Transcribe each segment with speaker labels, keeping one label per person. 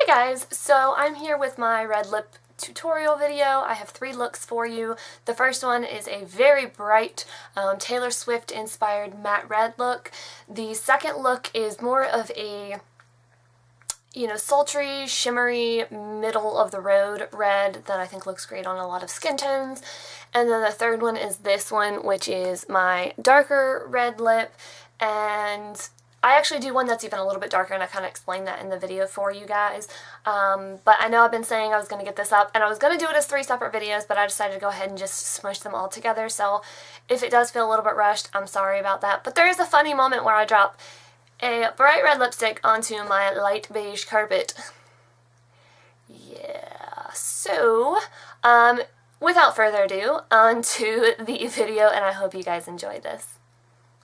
Speaker 1: guys, so I'm here with my red lip tutorial video. I have 3 looks for you. The first one is a very bright Taylor Swift inspired matte red look. The second look is more of a sultry, shimmery, middle of the road red that I think looks great on a lot of skin tones. And then the third one is this one, which is my darker red lip, and I actually do one that's even a little bit darker, and I kind of explained that in the video for you guys. But I know I've been saying I was going to get this up, and I was going to do it as 3 separate videos, but I decided to go ahead and just smush them all together. So if it does feel a little bit rushed, I'm sorry about that. But there is a funny moment where I drop a bright red lipstick onto my light beige carpet. Yeah, so without further ado, on to the video, and I hope you guys enjoy this.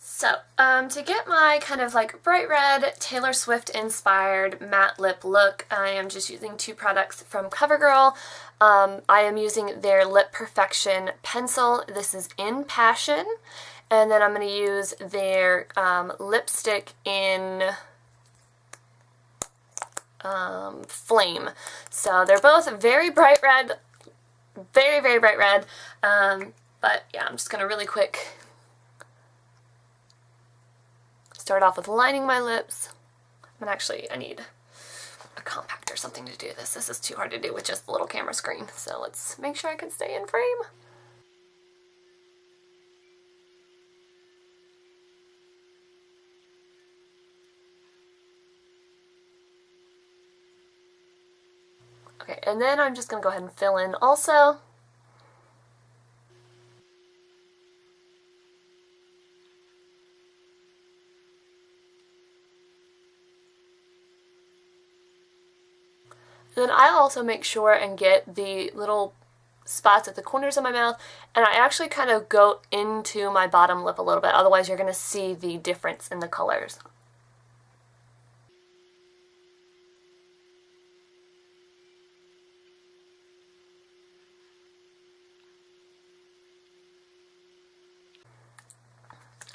Speaker 1: So, to get my kind of like bright red, Taylor Swift inspired matte lip look, I am just using 2 products from CoverGirl. I am using their Lip Perfection pencil. This is in Passion. And then I'm going to use their lipstick in Flame. So they're both very bright red, very, very bright red. But yeah, I'm just going to really quick start off with lining my lips. And actually, I need a compact or something to do this. This is too hard to do with just the little camera screen. So let's make sure I can stay in frame. Okay, and then I'm just going to go ahead and fill in also. And then I also make sure and get the little spots at the corners of my mouth, and I actually kind of go into my bottom lip a little bit, otherwise you're going to see the difference in the colors.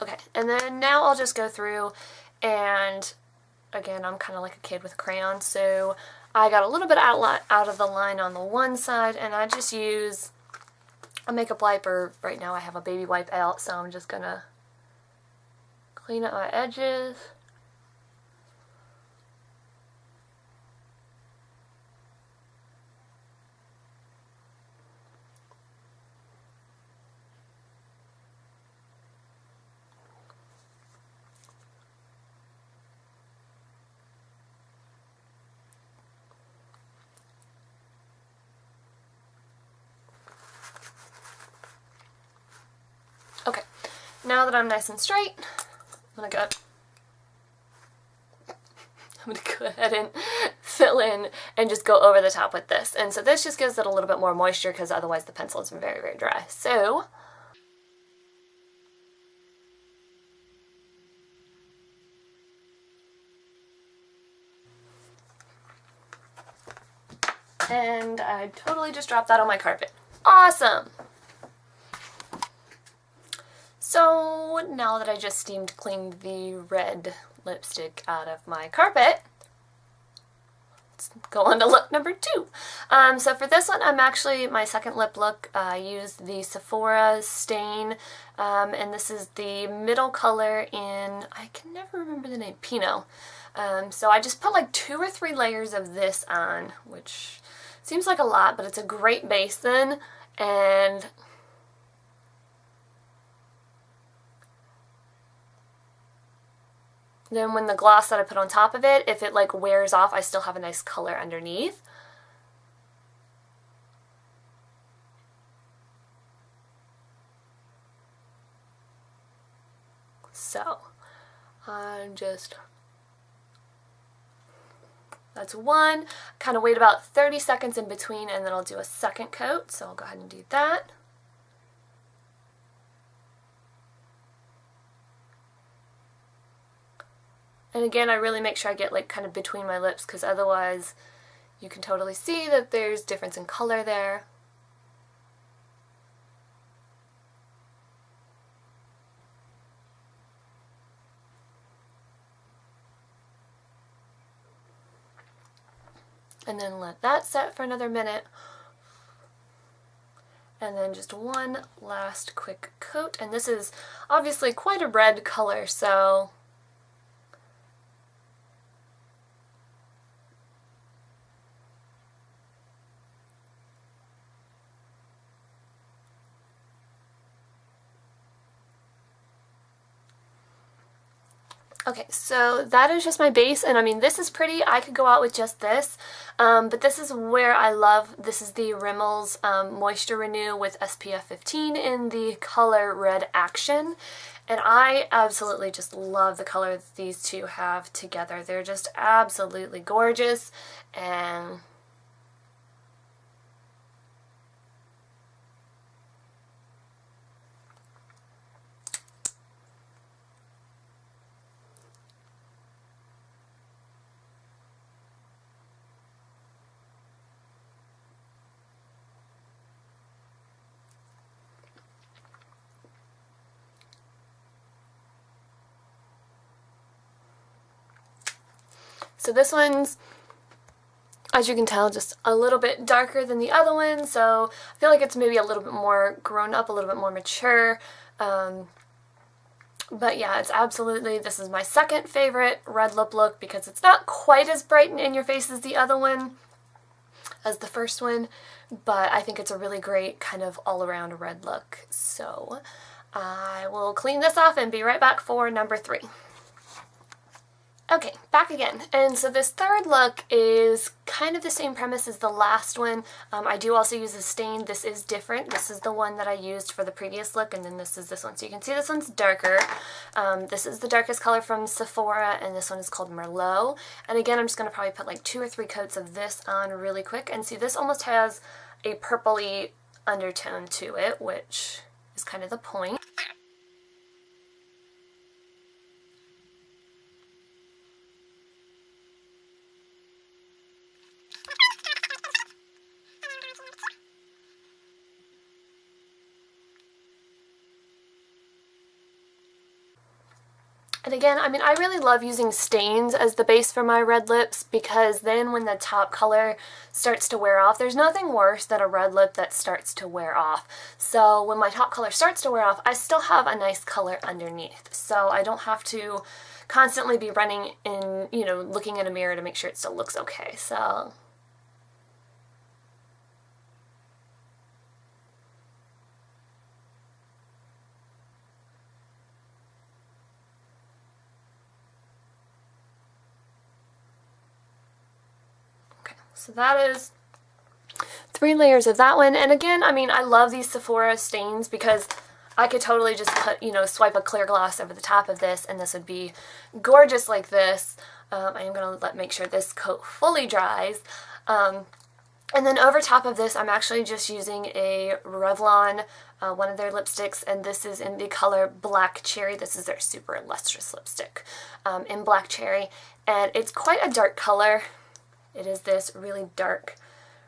Speaker 1: Okay, and then now I'll just go through, and again, I'm kind of like a kid with a crayon, so I got a little bit out of the line on the one side, and I just use a makeup wiper. Right now I have a baby wipe out, so I'm just gonna clean up my edges. Okay, now that I'm nice and straight, I'm gonna go ahead and fill in and just go over the top with this. And so this just gives it a little bit more moisture because otherwise the pencil is very, very dry. So and I totally just dropped that on my carpet. Awesome! So now that I just steamed cleaned the red lipstick out of my carpet, let's go on to look number 2. So for this one, my second lip look, I used the Sephora Stain, and this is the middle color in, I can never remember the name, Pinot. So I just put like 2 or 3 layers of this on, which seems like a lot, but it's a great base then, and then when the gloss that I put on top of it, if it like wears off, I still have a nice color underneath. So that's one. Kind of wait about 30 seconds in between, and then I'll do a second coat. So I'll go ahead and do that. And again, I really make sure I get like kind of between my lips, because otherwise you can totally see that there's difference in color there. and then let that set for another minute. And then just one last quick coat, and this is obviously quite a red color, so okay, so that is just my base, and I mean, this is pretty. I could go out with just this, but this is where I love. This is the Rimmel's Moisture Renew with SPF 15 in the color Red Action, and I absolutely just love the color that these two have together. They're just absolutely gorgeous, and so this one's, as you can tell, just a little bit darker than the other one, so I feel like it's maybe a little bit more grown up, a little bit more mature. But yeah, it's absolutely, this is my second favorite red lip look because it's not quite as bright and in your face as the other one, as the first one, but I think it's a really great kind of all-around red look. So I will clean this off and be right back for number 3. Okay, back again. And so this third look is kind of the same premise as the last one. I do also use a stain. This is different. This is the one that I used for the previous look, and then this is this one. So you can see this one's darker. This is the darkest color from Sephora, and this one is called Merlot. And again, I'm just going to probably put like 2 or 3 coats of this on really quick. And see, this almost has a purpley undertone to it, which is kind of the point. And again, I mean, I really love using stains as the base for my red lips because then when the top color starts to wear off, there's nothing worse than a red lip that starts to wear off. So when my top color starts to wear off, I still have a nice color underneath. So I don't have to constantly be running in, you know, looking in a mirror to make sure it still looks okay. So So that is 3 layers of that one. And again, I mean, I love these Sephora stains because I could totally just put, you know, swipe a clear gloss over the top of this and this would be gorgeous like this. I am going to make sure this coat fully dries. And then over top of this, I'm actually just using a Revlon, one of their lipsticks, and this is in the color Black Cherry. This is their super lustrous lipstick in Black Cherry. And it's quite a dark color. It is this really dark,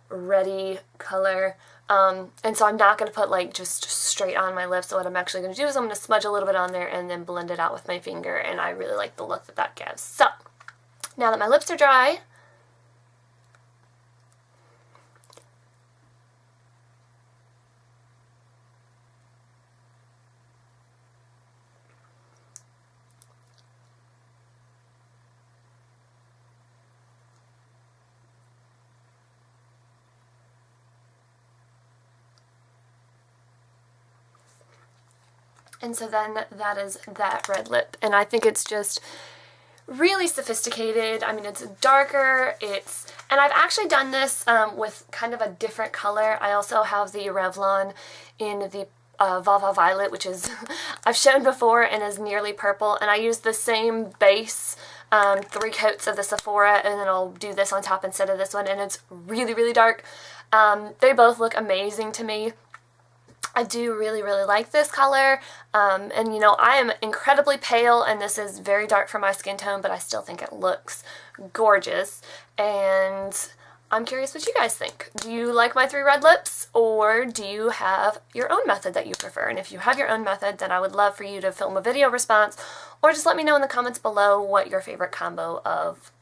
Speaker 1: reddy color. And so I'm not going to put like just straight on my lips. So what I'm actually going to do is I'm going to smudge a little bit on there and then blend it out with my finger. And I really like the look that that gives. So now that my lips are dry, and so then that is that red lip. And I think it's just really sophisticated. I mean, it's darker, and I've actually done this with kind of a different color. I also have the Revlon in the Vava Violet, which is, I've shown before and is nearly purple, and I use the same base, 3 coats of the Sephora, and then I'll do this on top instead of this one, and it's really, really dark. They both look amazing to me. I do really, really like this color, and you know, I am incredibly pale, and this is very dark for my skin tone, but I still think it looks gorgeous, and I'm curious what you guys think. Do you like my 3 red lips, or do you have your own method that you prefer? And if you have your own method, then I would love for you to film a video response, or just let me know in the comments below what your favorite combo of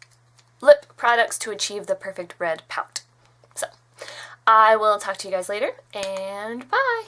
Speaker 1: lip products products to achieve the perfect red pout. So I will talk to you guys later, and bye!